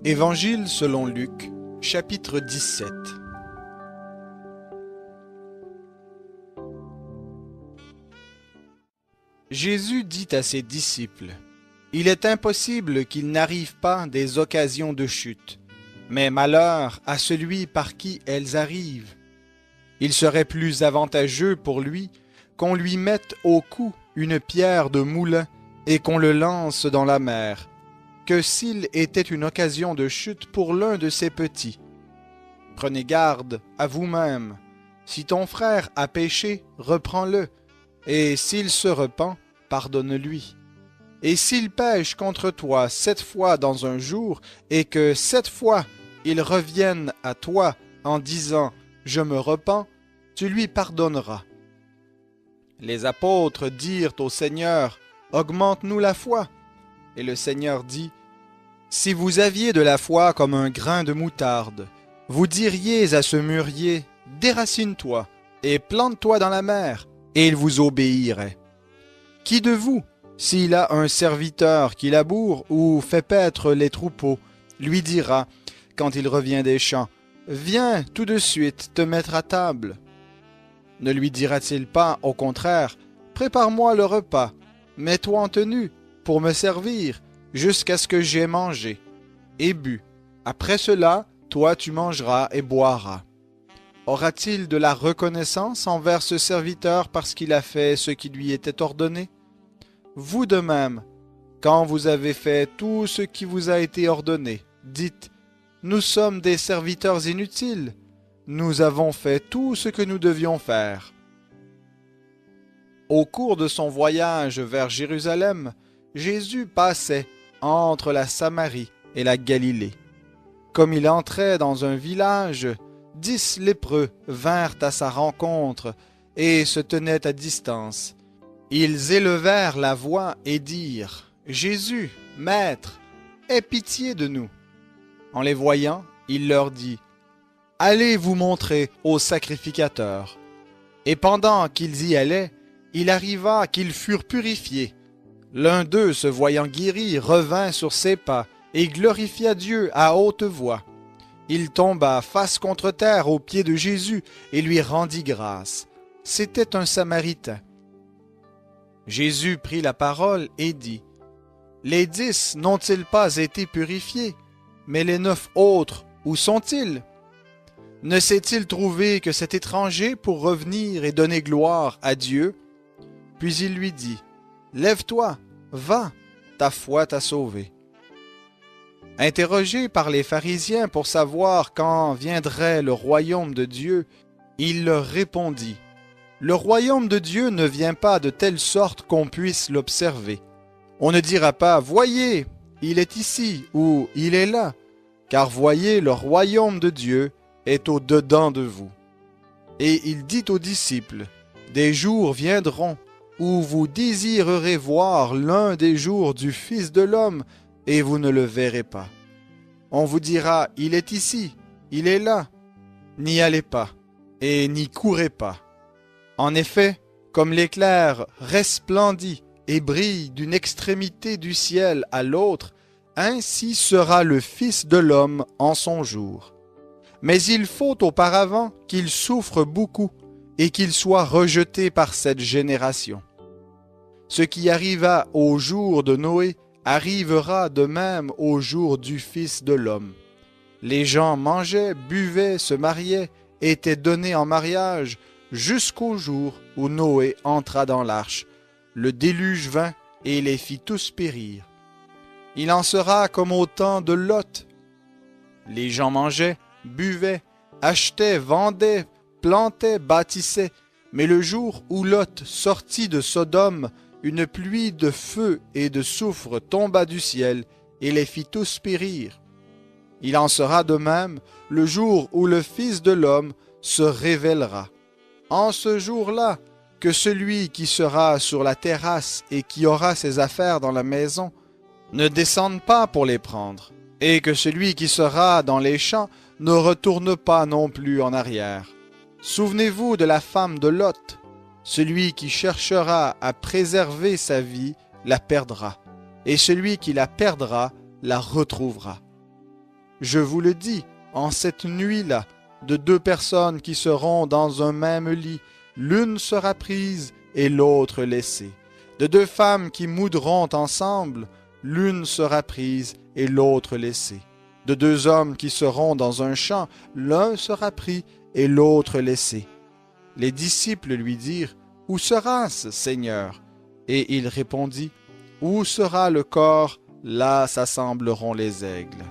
Évangile selon Luc, chapitre 17. Jésus dit à ses disciples, « Il est impossible qu'il n'arrive pas des occasions de chute, mais malheur à celui par qui elles arrivent. Il serait plus avantageux pour lui qu'on lui mette au cou une pierre de moulin et qu'on le lance dans la mer, que s'il était une occasion de chute pour l'un de ses petits. Prenez garde à vous-même. Si ton frère a péché, reprends-le, et s'il se repent, pardonne-lui. Et s'il pêche contre toi 7 fois dans un jour, et que 7 fois il revienne à toi en disant « Je me repens », tu lui pardonneras. Les apôtres dirent au Seigneur « Augmente-nous la foi ». Et le Seigneur dit « Si vous aviez de la foi comme un grain de moutarde, vous diriez à ce mûrier « Déracine-toi et plante-toi dans la mer », et il vous obéirait. Qui de vous, s'il a un serviteur qui laboure ou fait paître les troupeaux, lui dira, quand il revient des champs, « Viens tout de suite te mettre à table » ? Ne lui dira-t-il pas, au contraire, « Prépare-moi le repas, mets-toi en tenue pour me servir, jusqu'à ce que j'aie mangé et bu. Après cela, toi tu mangeras et boiras. » Aura-t-il de la reconnaissance envers ce serviteur parce qu'il a fait ce qui lui était ordonné? Vous de même, quand vous avez fait tout ce qui vous a été ordonné, dites « Nous sommes des serviteurs inutiles. Nous avons fait tout ce que nous devions faire. » Au cours de son voyage vers Jérusalem, Jésus passait entre la Samarie et la Galilée. Comme il entrait dans un village, 10 lépreux vinrent à sa rencontre et se tenaient à distance. Ils élevèrent la voix et dirent « Jésus, Maître, aie pitié de nous. » En les voyant, il leur dit « Allez vous montrer au sacrificateur. » Et pendant qu'ils y allaient, il arriva qu'ils furent purifiés. L'un d'eux, se voyant guéri, revint sur ses pas et glorifia Dieu à haute voix. Il tomba face contre terre aux pieds de Jésus et lui rendit grâce. C'était un Samaritain. Jésus prit la parole et dit, « Les 10 n'ont-ils pas été purifiés? Mais les 9 autres, où sont-ils? Ne s'est-il trouvé que cet étranger pour revenir et donner gloire à Dieu? » Puis il lui dit, « Lève-toi, va, ta foi t'a sauvé. » Interrogé par les pharisiens pour savoir quand viendrait le royaume de Dieu, il leur répondit, « Le royaume de Dieu ne vient pas de telle sorte qu'on puisse l'observer. On ne dira pas, voyez, il est ici ou il est là, car voyez, le royaume de Dieu est au-dedans de vous. » Et il dit aux disciples, « Des jours viendront où vous désirerez voir l'un des jours du Fils de l'homme, et vous ne le verrez pas. On vous dira, il est ici, il est là. N'y allez pas, et n'y courez pas. En effet, comme l'éclair resplendit et brille d'une extrémité du ciel à l'autre, ainsi sera le Fils de l'homme en son jour. Mais il faut auparavant qu'il souffre beaucoup et qu'il soit rejeté par cette génération. Ce qui arriva au jour de Noé arrivera de même au jour du Fils de l'homme. Les gens mangeaient, buvaient, se mariaient, étaient donnés en mariage jusqu'au jour où Noé entra dans l'arche. Le déluge vint et les fit tous périr. Il en sera comme au temps de Lot. Les gens mangeaient, buvaient, achetaient, vendaient, plantaient, bâtissaient. Mais le jour où Lot sortit de Sodome, une pluie de feu et de soufre tomba du ciel et les fit tous périr. Il en sera de même le jour où le Fils de l'homme se révélera. En ce jour-là, que celui qui sera sur la terrasse et qui aura ses affaires dans la maison ne descende pas pour les prendre, et que celui qui sera dans les champs ne retourne pas non plus en arrière. Souvenez-vous de la femme de Lot. Celui qui cherchera à préserver sa vie la perdra, et celui qui la perdra la retrouvera. Je vous le dis, en cette nuit-là, de deux personnes qui seront dans un même lit, l'une sera prise et l'autre laissée. De deux femmes qui moudront ensemble, l'une sera prise et l'autre laissée. De deux hommes qui seront dans un champ, l'un sera pris et l'autre laissé. Les disciples lui dirent, « Où sera-ce, Seigneur ?» Et il répondit, « Où sera le corps, là s'assembleront les aigles. »